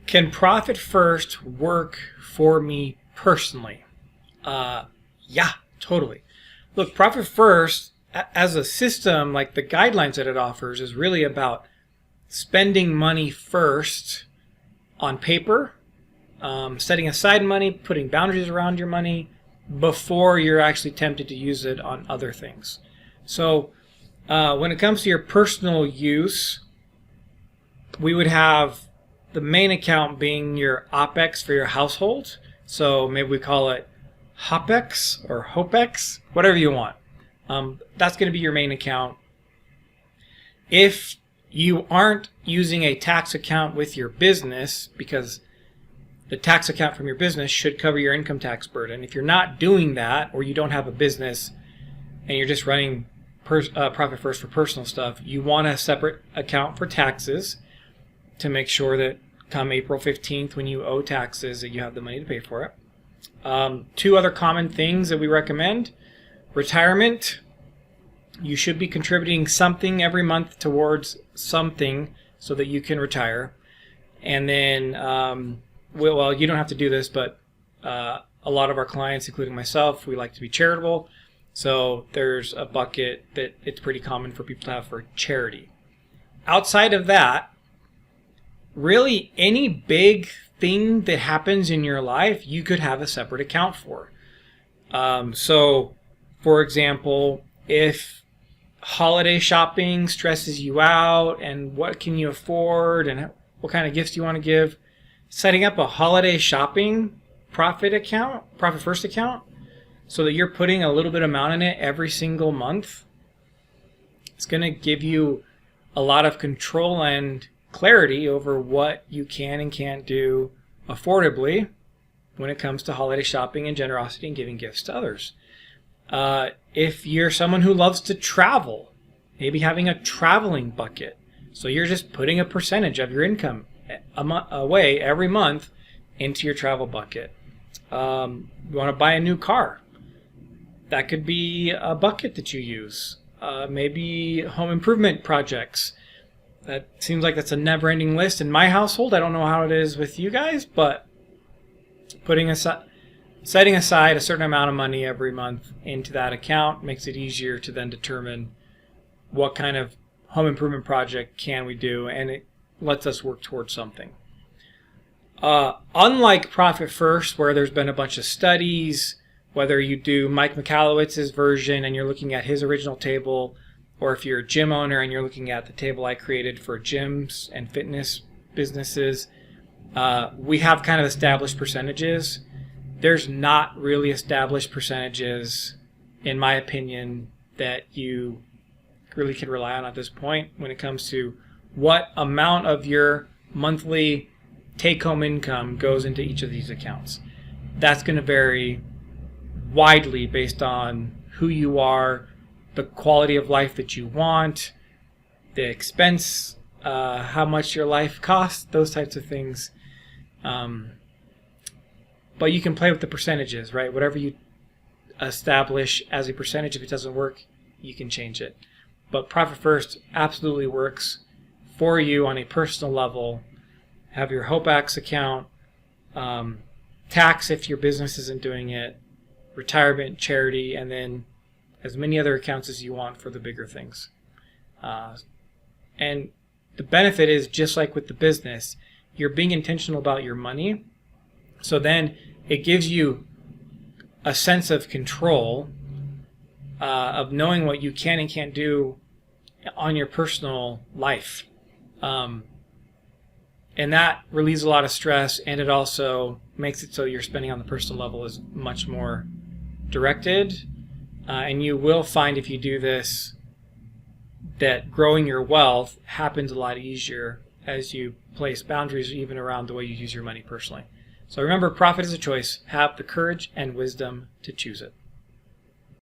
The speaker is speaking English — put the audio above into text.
Can Profit First work for me personally? Yeah, totally. Look, Profit First, as a system, like the guidelines that it offers, is really about spending money first on paper, setting aside money, putting boundaries around your money before you're actually tempted to use it on other things. So when it comes to your personal use, we would have the main account being your OPEX for your household. So maybe we call it HOPEX or HOPEX, whatever you want. That's going to be your main account. If you aren't using a tax account with your business, because the tax account from your business should cover your income tax burden. If you're not doing that, or you don't have a business and you're just running Profit First for personal stuff, you want a separate account for taxes to make sure that come April 15th when you owe taxes that you have the money to pay for it. Two other common things that we recommend. Retirement. You should be contributing something every month towards something so that you can retire. And then, well, you don't have to do this, but a lot of our clients, including myself, we like to be charitable. So there's a bucket that it's pretty common for people to have for charity. Outside of that, really any big thing that happens in your life, you could have a separate account for. So, for example, if holiday shopping stresses you out and what can you afford and what kind of gifts do you want to give, setting up a holiday shopping Profit First account, so that you're putting a little bit amount in it every single month, it's going to give you a lot of control and clarity over what you can and can't do affordably when it comes to holiday shopping and generosity and giving gifts to others. If you're someone who loves to travel, maybe having a traveling bucket. So you're just putting a percentage of your income away every month into your travel bucket. You want to buy a new car. That could be a bucket that you use. Maybe home improvement projects. That seems like that's a never-ending list in my household. I don't know how it is with you guys, but setting aside a certain amount of money every month into that account makes it easier to then determine what kind of home improvement project can we do, and it lets us work towards something. Unlike Profit First, where there's been a bunch of studies, whether you do Mike Michalowicz's version and you're looking at his original table, or if you're a gym owner and you're looking at the table I created for gyms and fitness businesses, we have kind of established percentages. There's not really established percentages, in my opinion, that you really can rely on at this point when it comes to what amount of your monthly take-home income goes into each of these accounts. That's going to vary widely based on who you are, the quality of life that you want, the expense, how much your life costs, those types of things. But you can play with the percentages, right? Whatever you establish as a percentage, if it doesn't work, you can change it. But Profit First absolutely works for you on a personal level. Have your HOPEX account, tax if your business isn't doing it, retirement, charity, and then as many other accounts as you want for the bigger things. And the benefit is, just like with the business, you're being intentional about your money. So then it gives you a sense of control, of knowing what you can and can't do on your personal life. And that relieves a lot of stress, and it also makes it so your spending on the personal level is much more directed. And you will find, if you do this, that growing your wealth happens a lot easier as you place boundaries even around the way you use your money personally. So remember, profit is a choice. Have the courage and wisdom to choose it.